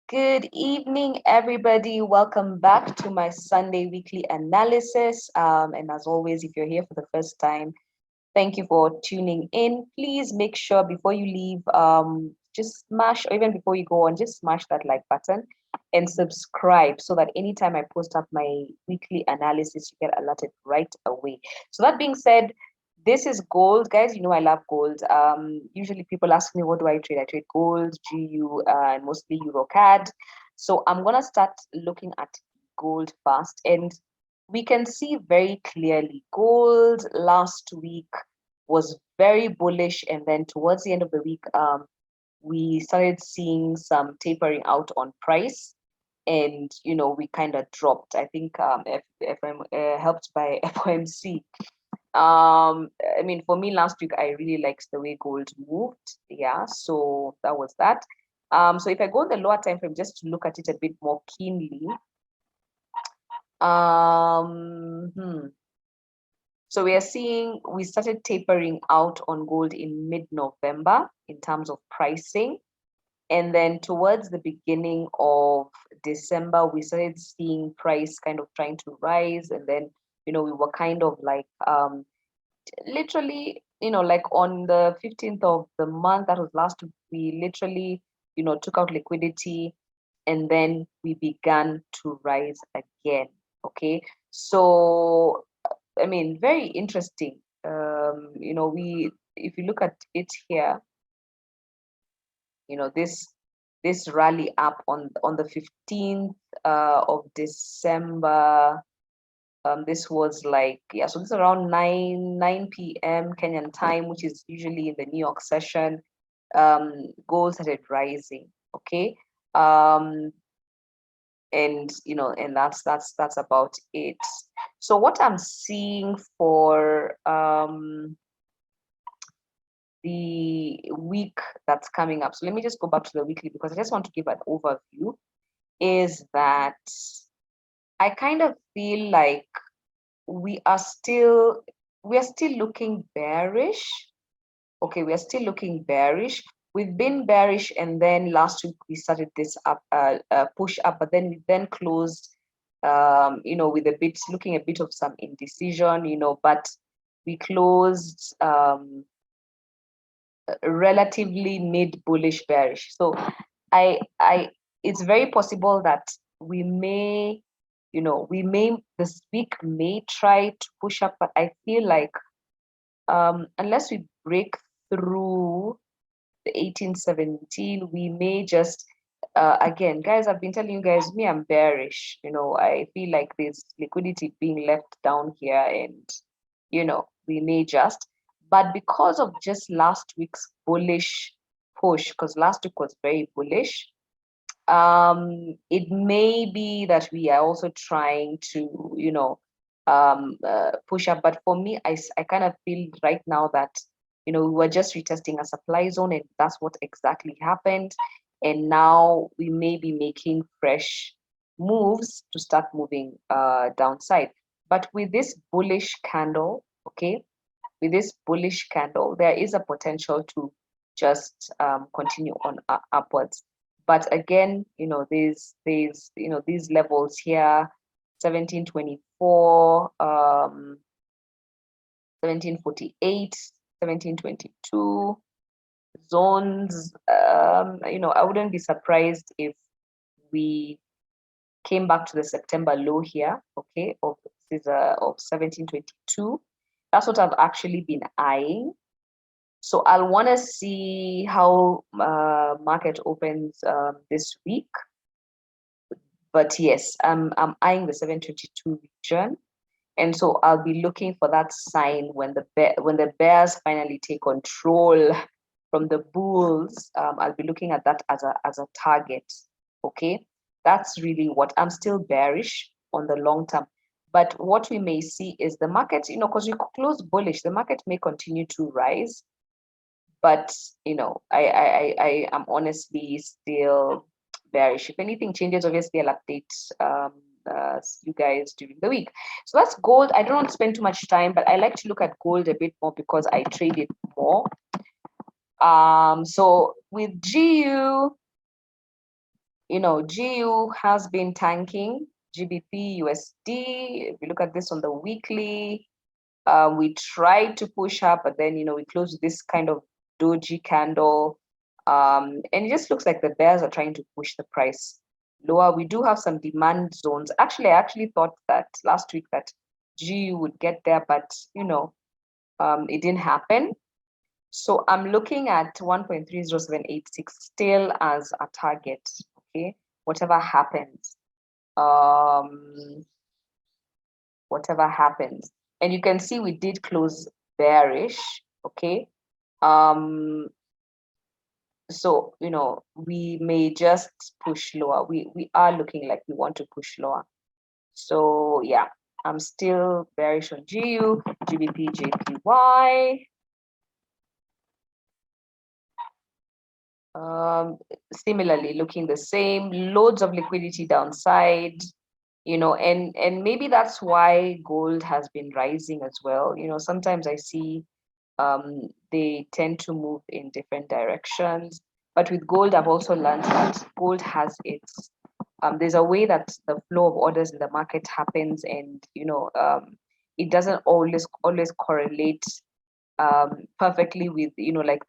Good evening, everybody. Welcome back to my Sunday weekly analysis. And as always, if you're here for the first time, thank you for tuning in. Please make sure before you leave, just smash, or even before you go on, just smash that like button and subscribe so that anytime I post up my weekly analysis, you get alerted right away. So that being said, this is gold, guys. You know I love gold. Usually people ask me, what do I trade? I trade gold, GU, and mostly Eurocad. So I'm gonna start looking at gold first, and we can see very clearly gold last week was very bullish, and then towards the end of the week, we started seeing some tapering out on price, and we kind of dropped. I think if I'm helped by FOMC. I mean, for me last week, I really liked the way gold moved. Yeah, so that was that. So if I go on the lower time frame just to look at it a bit more keenly, so we are seeing we started tapering out on gold in mid-November in terms of pricing. And then towards the beginning of December, we started seeing price kind of trying to rise. And then, we were kind of like literally, like on the 15th of the month, that was last week, we literally, took out liquidity and then we began to rise again. Okay. So, I mean, very interesting. If you look at it here, this rally up on the 15th of December. This was like, yeah, so this is around 9 p.m. Kenyan time, which is usually in the New York session. Gold started rising. Okay. And that's about it. So what I'm seeing for the week that's coming up, so let me just go back to the weekly because I just want to give an overview, is that I kind of feel like we are still looking bearish. Okay, we are still looking bearish. We've been bearish, and then last week we started this up push up, but then we then closed with a bit looking a bit of some indecision, but we closed relatively mid bullish bearish. So I it's very possible that we may this week may try to push up, but I feel like unless we break through the 1817, we may just again, guys, I've been telling you guys, me, I'm bearish. I feel like there's liquidity being left down here, and we may just, but because of just last week's bullish push, because last week was very bullish, it may be that we are also trying to push up. But for me, I kind of feel right now that we were just retesting a supply zone, and that's what exactly happened. And now we may be making fresh moves to start moving downside. But with this bullish candle, okay, with this bullish candle, there is a potential to just continue on upwards. But again, these levels here, 1724, 1748, 1722 zones. I wouldn't be surprised if we came back to the September low here, okay, of 1722. That's what I've actually been eyeing. So I'll want to see how market opens this week. But yes, I'm eyeing the 722 region, and so I'll be looking for that sign when the bears finally take control from the bulls. I'll be looking at that as a target. Okay, that's really what I'm still bearish on the long term. But what we may see is the market, because we close bullish, the market may continue to rise. But I am honestly still bearish. If anything changes, obviously I'll update you guys during the week. So that's gold. I don't want to spend too much time, but I like to look at gold a bit more because I trade it more. So with GU, GU has been tanking, GBP USD. If you look at this on the weekly, we tried to push up, but then we closed this kind of doji candle, and it just looks like the bears are trying to push the price lower. We do have some demand zones. Actually, I actually thought that last week that GU would get there, but it didn't happen. So I'm looking at 1.30786 still as a target. Okay, whatever happens. Whatever happens. And you can see we did close bearish. Okay. So we may just push lower. We are looking like we want to push lower. So yeah, I'm still bearish on GU, GBP, JPY. Similarly looking the same, loads of liquidity downside, and maybe that's why gold has been rising as well. Sometimes I see they tend to move in different directions, but with gold I've also learned that gold has its there's a way that the flow of orders in the market happens, and it doesn't always correlate perfectly with like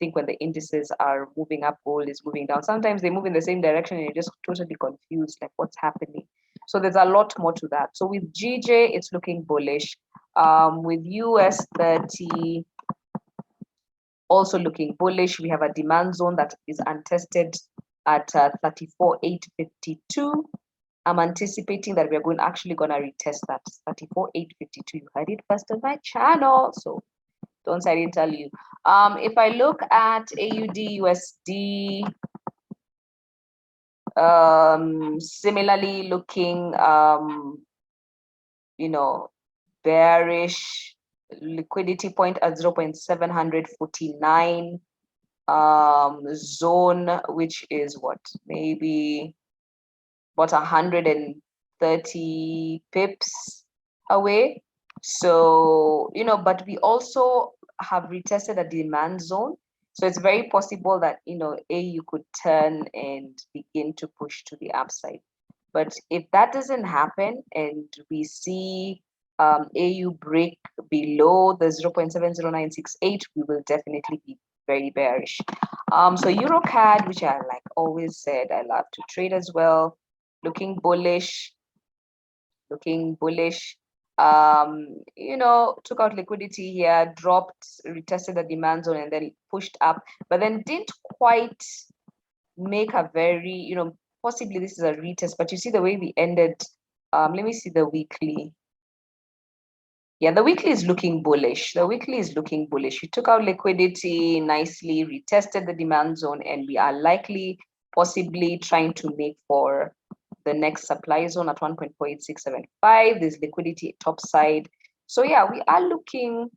think when the indices are moving up, gold is moving down. Sometimes they move in the same direction and you're just totally confused, like what's happening. So there's a lot more to that. So with GJ it's looking bullish, with US 30 also looking bullish. We have a demand zone that is untested at 34,852. I'm anticipating that we're actually going to retest that 34,852. You heard it first on my channel, so don't say I didn't tell you. If I look at AUD USD, similarly looking bearish, liquidity point at 0.749, zone, which is what, maybe about 130 pips away. So but we also have retested a demand zone, so it's very possible that AU could turn and begin to push to the upside. But if that doesn't happen and we see AU break below the 0.70968, we will definitely be very bearish. So Eurocad, which I like always said I love to trade as well, looking bullish. Took out liquidity here, dropped, retested the demand zone, and then pushed up, but then didn't quite make a very, possibly this is a retest, but you see the way we ended. Let me see the weekly. Yeah, the weekly is looking bullish. The weekly is looking bullish. We took out liquidity nicely, retested the demand zone, and we are likely possibly trying to make for the next supply zone at 1.48675. There's liquidity top side. So yeah, we are looking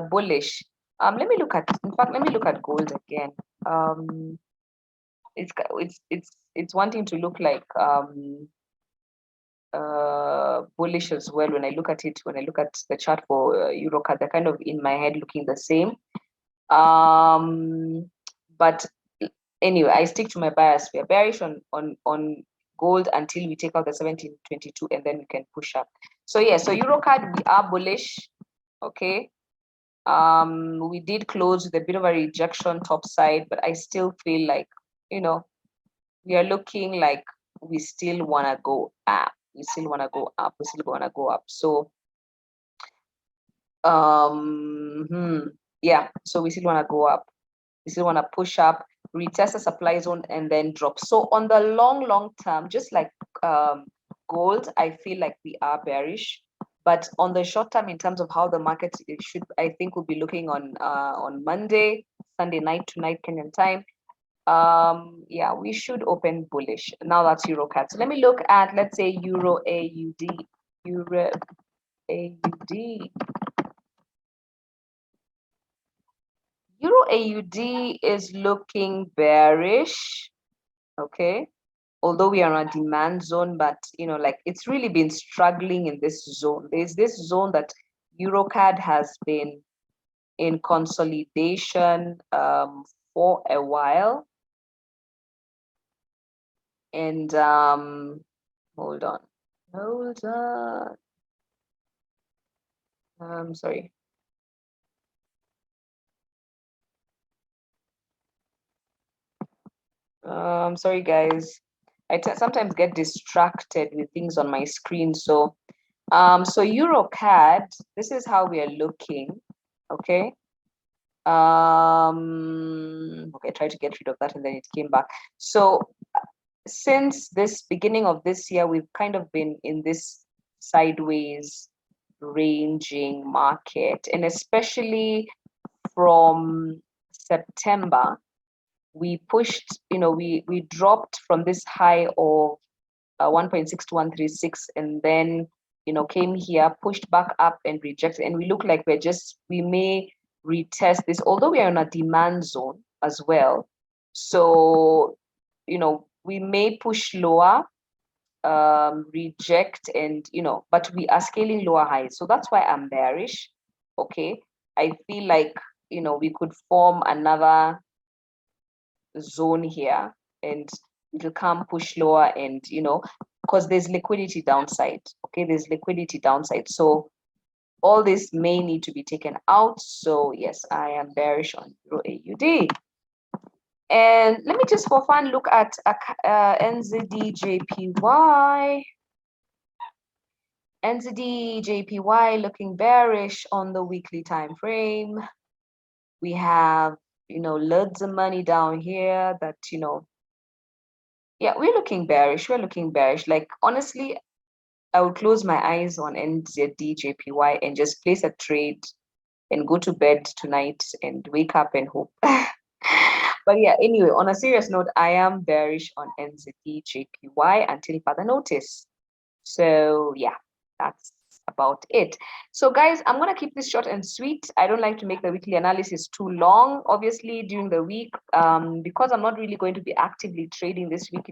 bullish. Let me look at gold again. It's wanting to look like bullish as well. When I look at the chart for Eurocad, they're kind of in my head looking the same. But anyway, I stick to my bias. We are bearish on gold until we take out the 1722, and then we can push up. So yeah, so Eurocad, we are bullish. Okay. We did close with a bit of a rejection top side, but I still feel like we are looking like we still want to go up. We still want to go up. So yeah, so we still want to go up. We still want to push up, retest the supply zone, and then drop. So on the long term, just like gold, I feel like we are bearish. But on the short term, in terms of how the market should, I think we'll be looking on Monday, Sunday night tonight Kenyan time. Yeah, we should open bullish. Now that's Eurocad. So let me look at, let's say, Euro AUD. Euro AUD. Euro AUD is looking bearish. Okay. Although we are on a demand zone, but like it's really been struggling in this zone. There's this zone that Eurocad has been in consolidation for a while. And hold on. Sorry. Sorry guys. I sometimes get distracted with things on my screen. So so Eurocad, this is how we are looking. Okay. Okay, try to get rid of that and then it came back. So since this beginning of this year, we've kind of been in this sideways ranging market, and especially from September, we pushed, we dropped from this high of 1.6 to 136, and then came here, pushed back up and rejected, and we look like we may retest this, although we are in a demand zone as well. So we may push lower, reject, and but we are scaling lower highs, so that's why I'm bearish. Okay, I feel like we could form another zone here, and it will come push lower, and because there's liquidity downside. Okay, there's liquidity downside, so all this may need to be taken out. So yes, I am bearish on Euro AUD. And let me just for fun look at Nzd Jpy. Nzd Jpy looking bearish on the weekly time frame. We have loads of money down here that yeah, we're looking bearish. We're looking bearish. Like honestly, I would close my eyes on Nzd Jpy and just place a trade and go to bed tonight and wake up and hope. But yeah, anyway, on a serious note, I am bearish on Nzd Jpy until further notice. So yeah, that's about it. So guys, I'm gonna keep this short and sweet. I don't like to make the weekly analysis too long, obviously during the week, because I'm not really going to be actively trading this week.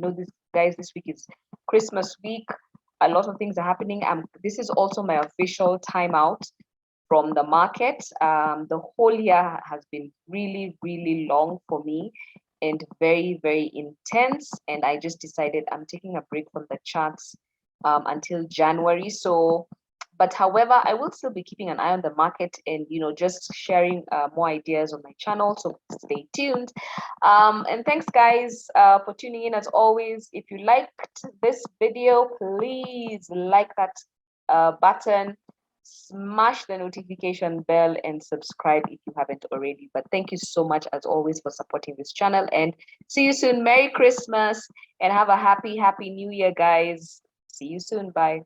This week is Christmas week. A lot of things are happening. This is also my official timeout from the market. The whole year has been really, really long for me and very, very intense. And I just decided I'm taking a break from the charts until January. So, but however, I will still be keeping an eye on the market and just sharing more ideas on my channel. So stay tuned. And thanks guys for tuning in as always. If you liked this video, please like that button, smash the notification bell, and subscribe if you haven't already. But thank you so much as always for supporting this channel, and see you soon. Merry Christmas and have a happy new year, guys. See you soon. Bye.